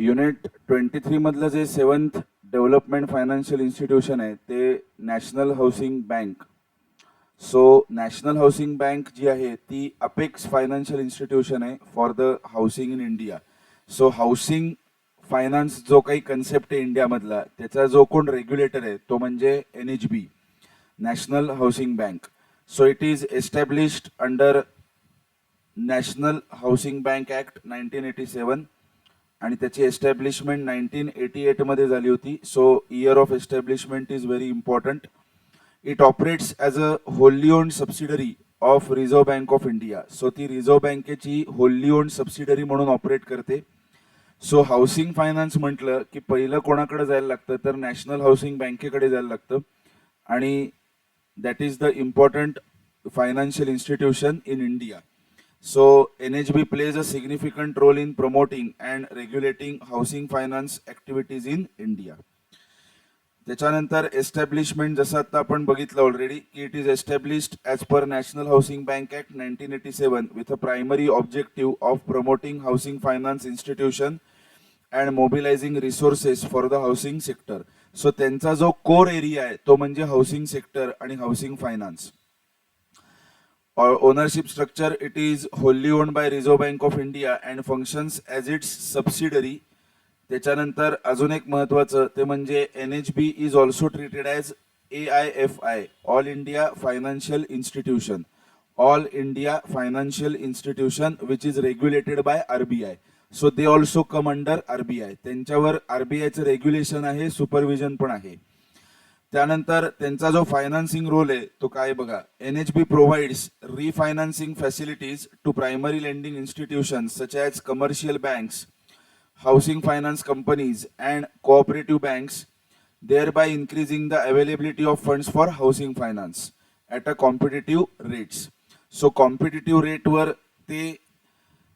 Unit 23 मधलं जे 7th development financial institution आहे ते National Housing Bank. So National Housing Bank जी आहे ती अपेक्स फायनान्शियल इन्स्टिट्यूशन आहे for the housing in India. So housing finance जो काही कन्सेप्ट आहे इंडियामधला त्याचा जो कोण रेग्युलेटर आहे तो म्हणजे NHB, national Housing Bank. So it is established under national Housing bank act 1987 आणि त्याची एस्टॅब्लिशमेंट 1988 मध्ये झाली होती. So year of establishment is very important. It operates as a wholly owned subsidiary of reserve bank of India. So ती reserve बँकेची होल्ली owned subsidiary म्हणून operate करते. So housing finance म्हटलं की पहिलं कोणाकडे जायला लागतं तर नॅशनल हाऊसिंग बँकेकडे जायला लागतं आणि that is the important financial institution in India. So NHB plays a significant role in promoting and regulating housing finance activities in India. त्याच्यानंतर एस्टॅब्लिशमेंट जसं आता आपण बघितलं ऑलरेडी की it is established as per national Housing bank act 1987 with a primary objective of promoting housing finance institution and mobilising resources for the housing sector. So त्यांचा जो core area आहे तो म्हणजे हाऊसिंग सेक्टर आणि housing finance. Ownership structure, it is wholly owned by Reserve Bank of India and functions as its subsidiary. त्याच्यानंतर अजून एक महत्त्वाचं ते म्हणजे NHB is also treated as AIFI, All India Financial Institution, All India Financial Institution which is regulated by RBI. So they also come under RBI. त्यांच्यावर RBI चं regulation आहे, supervision पण आहे. त्यानंतर त्यांचा जो फायनान्सिंग रोल आहे तो काय बघा. NHB provides refinancing facilities to primary lending institutions such as commercial banks, housing finance companies and cooperative banks, thereby increasing the availability of funds for housing finance at a competitive rates. So competitive rate वर ते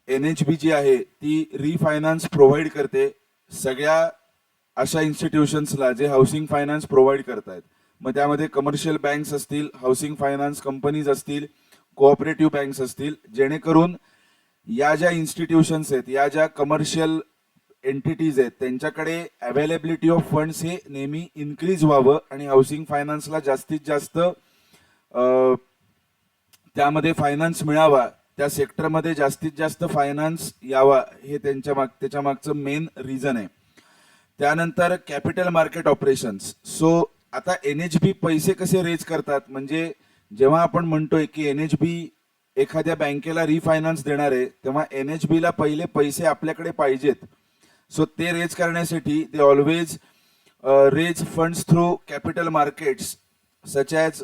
NHB जी आहे ती रिफायनान्स provide करते सगळ्या अशा इन्स्टिट्यूशन्सला जे housing finance provide करतायत. मग त्यामध्ये कमर्शियल बँक्स असतील, हाऊसिंग फायनान्स कंपनीज असतील, कोऑपरेटिव्ह बँक्स असतील, जेणेकरून या ज्या इन्स्टिट्यूशन्स आहेत, या ज्या कमर्शियल एंटिटीज आहेत त्यांच्याकडे अवेलेबिलिटी ऑफ फंड्स हे नेहमी इन्क्रीज व्हावं आणि हाऊसिंग फायनान्सला जास्तीत जास्त त्यामध्ये फायनान्स मिळावा, त्या सेक्टरमध्ये जास्तीत जास्त फायनान्स यावा, हे त्याच्या मागचं मेन रिझन आहे. त्यानंतर कॅपिटल मार्केट ऑपरेशन्स. सो आता NHB पैसे कसे रेज करतात म्हणजे जेव्हा आपण म्हणतोय की NHB एखाद्या बँकेला रिफायनान्स देणार आहे तेव्हा NHB ला पहिले पैसे आपल्याकडे पाहिजेत. सो ते रेज करण्यासाठी they always raise funds through capital markets such as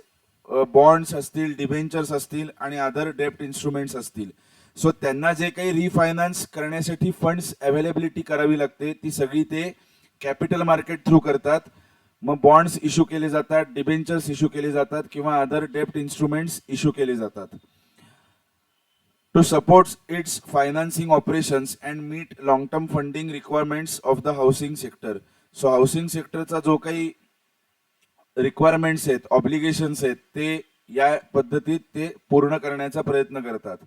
bonds असतील, डिबेंचर्स असतील आणि अदर डेप्ट इन्स्ट्रुमेंट्स असतील. सो त्यांना जे काही रिफायनान्स करण्यासाठी फंड्स अवेलेबिलिटी करावी लागते ती सगळी ते कॅपिटल मार्केट थ्रू करतात. मग बॉन्ड्स इश्यू केले जातात, डिबेंचर्स इश्यू केले जातात किंवा अदर डेप्ट इन्स्ट्रुमेंट्स इश्यू केले जातात. To support its financing operations and meet long term funding requirements of the housing sector. So housing सेक्टरचा जो काही रिक्वायरमेंट्स आहेत, ऑब्लिगेशन्स आहेत ते या पद्धतीत ते पूर्ण करण्याचा प्रयत्न करतात.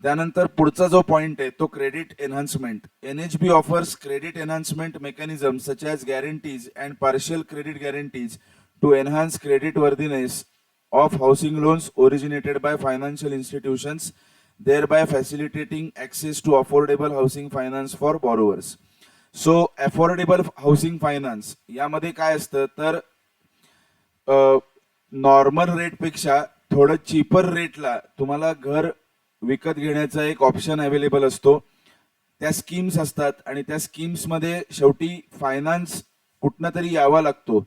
त्यानंतर पुढचा जो पॉइंट आहे तो credit enhancement. NHB offers credit enhancement mechanism such as guarantees and partial credit guarantees to enhance creditworthiness of housing loans originated by financial institutions, thereby facilitating access to affordable housing finance for borrowers. So affordable housing finance यामध्ये काय असतं तर normal रेटपेक्षा थोडं cheaper रेटला तुम्हाला घर विकत घेण्याचा एक ऑप्शन अवेलेबल असतो. त्या स्कीम्स असतात आणि त्या स्कीम्समध्ये शेवटी फायनान्स कुठनं तरी यावा लागतो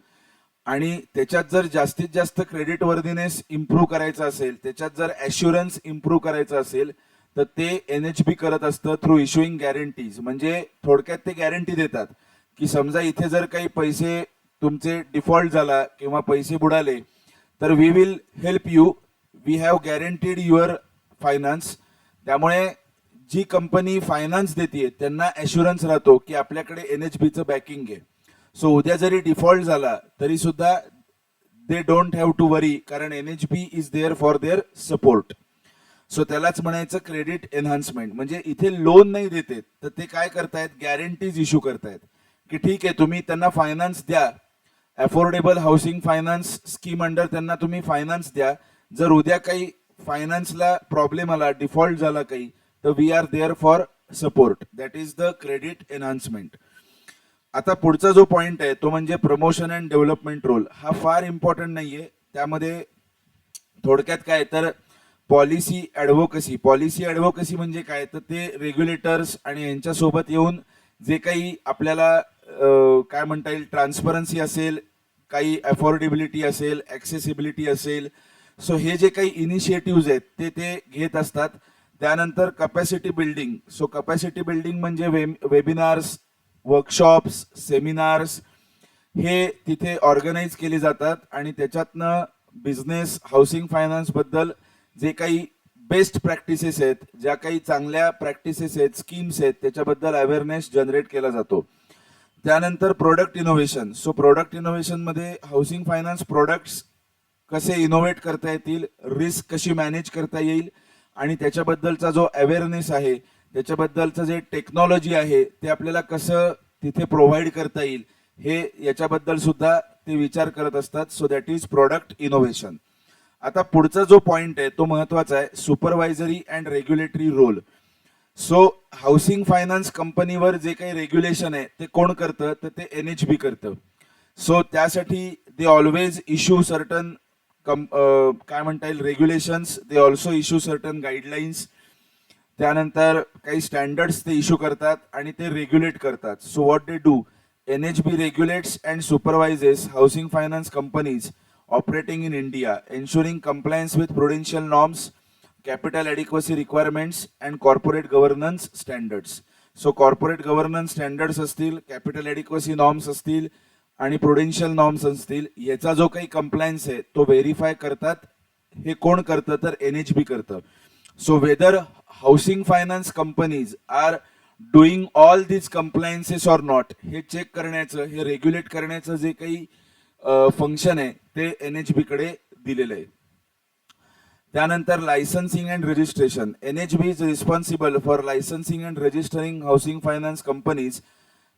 आणि त्याच्यात जर जास्तीत जास्त क्रेडिट वर्दीनेस इम्प्रूव्ह करायचा असेल, त्याच्यात जर ॲश्युरन्स इम्प्रूव्ह करायचं असेल तर ते NHB करत असतं थ्रू इश्युईंग गॅरंटीज. म्हणजे थोडक्यात ते गॅरंटी देतात की समजा इथे जर काही पैसे तुमचे डिफॉल्ट झाला किंवा पैसे बुडाले तर we will help you, we have guaranteed your finance. त्यामुळे जी कंपनी फायनान्स देते त्यांना ॲश्युरन्स राहतो की आपल्याकडे NHBचं बॅकिंग आहे. सो उद्या जरी डिफॉल्ट झाला तरी सुद्धा they don't have to worry कारण NHB is there for their support. So त्यालाच म्हणायचं क्रेडिट एन्हान्समेंट. म्हणजे इथे लोन नाही देते तर ते काय करतायत, गॅरंटीज इश्यू करतायत की ठीक आहे तुम्ही त्यांना फायनान्स द्या, affordable housing finance scheme under त्यांना तुम्ही फायनान्स द्या. जर उद्या काही फायनान्सला प्रॉब्लेम आला, डिफॉल्ट झाला काही, तर we are there for support. That is the credit enhancement. आता पुढचा जो पॉइंट आहे तो म्हणजे प्रमोशन अँड डेव्हलपमेंट रोल. हा फार इम्पॉर्टंट नाहीये. त्यामध्ये थोडक्यात काय तर पॉलिसी ॲडव्होकसी म्हणजे काय तर ते रेग्युलेटर्स आणि यांच्यासोबत येऊन जे काही आपल्याला काय म्हणता येईल, ट्रान्सपरन्सी असेल, काही अफोर्डेबिलिटी असेल, ॲक्सेसिबिलिटी असेल, सो हे जे काही इनिशिएटिव्ह आहेत ते घेत असतात. त्यानंतर capacity building. So capacity building म्हणजे वेबिनार्स, वर्कशॉप्स, सेमिनार्स हे तिथे ऑर्गनाईज केले जातात आणि त्याच्यातनं बिझनेस हाऊसिंग फायनान्स बद्दल जे काही बेस्ट प्रॅक्टिसेस आहेत, ज्या काही चांगल्या प्रॅक्टिसेस आहेत, स्कीम्स आहेत, त्याच्याबद्दल अवेअरनेस जनरेट केला जातो. त्यानंतर product innovation. So product innovation मध्ये हाऊसिंग फायनान्स प्रोडक्ट्स कसे इनोव्हेट करता येतील, रिस्क कशी मॅनेज करता येईल आणि त्याच्याबद्दलचा जो अवेअरनेस आहे, त्याच्याबद्दलचं जे टेक्नॉलॉजी आहे ते आपल्याला कसं तिथे प्रोव्हाइड करता येईल, हे याच्याबद्दल सुद्धा ते विचार करत असतात. So that is product innovation. आता पुढचा जो पॉइंट आहे तो महत्वाचा आहे, supervisory and regulatory role. So housing finance कंपनीवर जे काही रेग्युलेशन आहे ते कोण करतं, तर ते NHB करतं. सो त्यासाठी दे ऑलवेज इश्यू सर्टन काय म्हणता येईल regulations, they also issue certain guidelines. त्यानंतर काही स्टँडर्ड्स ते इश्यू करतात आणि ते रेग्युलेट करतात. So what they do, NHB regulates and supervises housing finance companies operating in India, ensuring compliance with prudential norms, capital adequacy requirements, and corporate governance standards. So corporate governance standards असतील, capital adequacy norms असतील आणि prudential norms असतील, याचा जो काही compliance आहे तो verify करतात. हे कोण करतं तर NHB करतं. So whether housing finance companies are doing all this compliances or not, हे चेक करण्याचं, हे रेग्युलेट करण्याचं जे काही फंक्शन आहे ते NHB कडे दिलेलं आहे. त्यानंतर licensing and registration. NHB is responsible for licensing and registering housing finance companies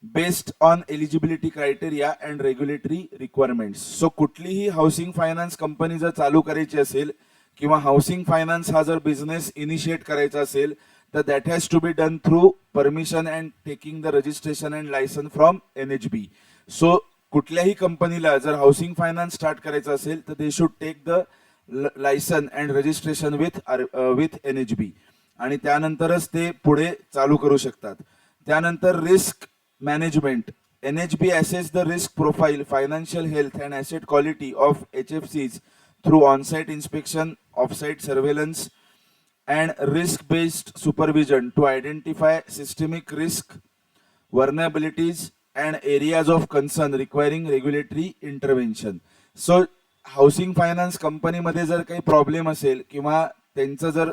based on eligibility criteria and regulatory requirements. So कुठलीही हाऊसिंग फायनान्स कंपनी जर चालू करायची असेल किंवा हाऊसिंग फायनान्स हा जर बिझनेस इनिशिएट करायचा असेल तर that has to be done through permission and taking the registration and licence from NHB. So कुठल्याही कंपनीला जर हाऊसिंग फायनान्स स्टार्ट करायचं असेल तर they should take the licence and registration with NHB आणि त्यानंतरच ते पुढे चालू करू शकतात. त्यानंतर risk management. NHB assess the risk profile, financial health and asset quality of HFCs through on-site inspection, off-site surveillance and risk-based supervision to identify systemic risk, vulnerabilities and areas of concern requiring regulatory intervention. So housing finance कंपनीमध्ये जर काही problem असेल किंवा त्यांचं जर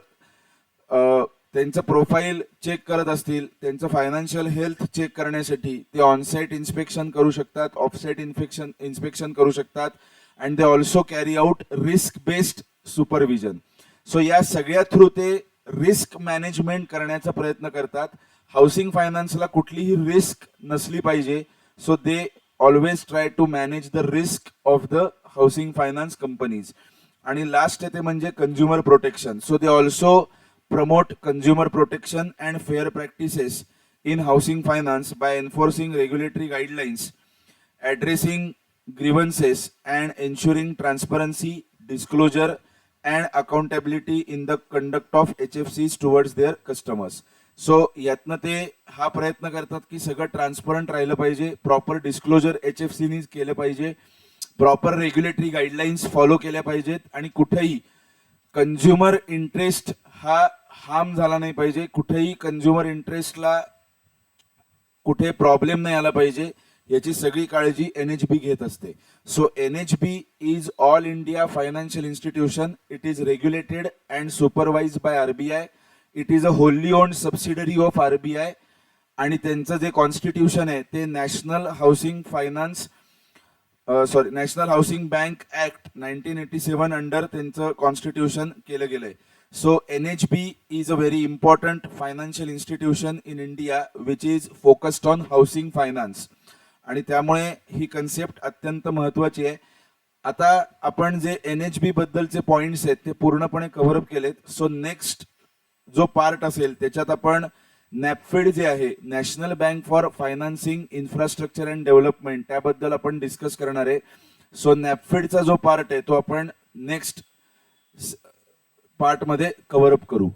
त्यांचं profile check करत असतील, त्यांचं फायनान्शियल हेल्थ चेक करण्यासाठी ते ऑनसाईट इन्स्पेक्शन करू शकतात, ऑफसाईट इन्स्पेक्शन करू शकतात and they also carry out risk based supervision. So या सगळ्या थ्रू ते रिस्क मॅनेजमेंट करण्याचा प्रयत्न करतात. हाऊसिंग फायनान्सला कुठलीही रिस्क नसली पाहिजे. So they always try to manage the risk of the housing finance companies. आणि लास्ट आहे ते म्हणजे consumer protection. So they also promote consumer protection and fair practices in housing finance by enforcing regulatory guidelines, addressing grievances and ensuring transparency, disclosure and accountability in the conduct of HFCs towards their customers. So यातनं ते हा प्रयत्न करतात की सगळं transparent राहिलं पाहिजे, proper disclosure HFCनी केलं पाहिजे, प्रॉपर रेग्युलेटरी गाईडलाईन्स फॉलो केल्या पाहिजेत आणि कुठेही कंझ्युमर इंटरेस्ट हा हार्म झाला नाही पाहिजे, कुठेही कंझ्युमर इंटरेस्टला कुठे प्रॉब्लेम नाही आला पाहिजे, याची सगळी काळजी NHB घेत असते. So NHB is all India financial institution. It is regulated and supervised by RBI. It is a wholly owned subsidiary of RBI आणि त्यांचं जे कॉन्स्टिट्यूशन आहे ते National Housing Bank Act 1987 under त्यांचं कॉन्स्टिट्यूशन केलं गेलंय. So NHB is a very important financial institution in India which is focused on housing finance. आणि त्यामुळे ही कन्सेप्ट अत्यंत महत्वाची आहे. आता आपण जे NHB बद्दलचे पॉइंट्स आहेत ते पूर्णपणे कव्हर अप केलेत. सो नेक्स्ट जो पार्ट असेल त्याच्यात आपण नॅपफेड जे आहे, national bank for financing infrastructure and development, त्याबद्दल आपण डिस्कस करणार आहे. सो नॅपफेडचा जो पार्ट आहे तो आपण नेक्स्ट पार्ट मध्ये कव्हर अप करू.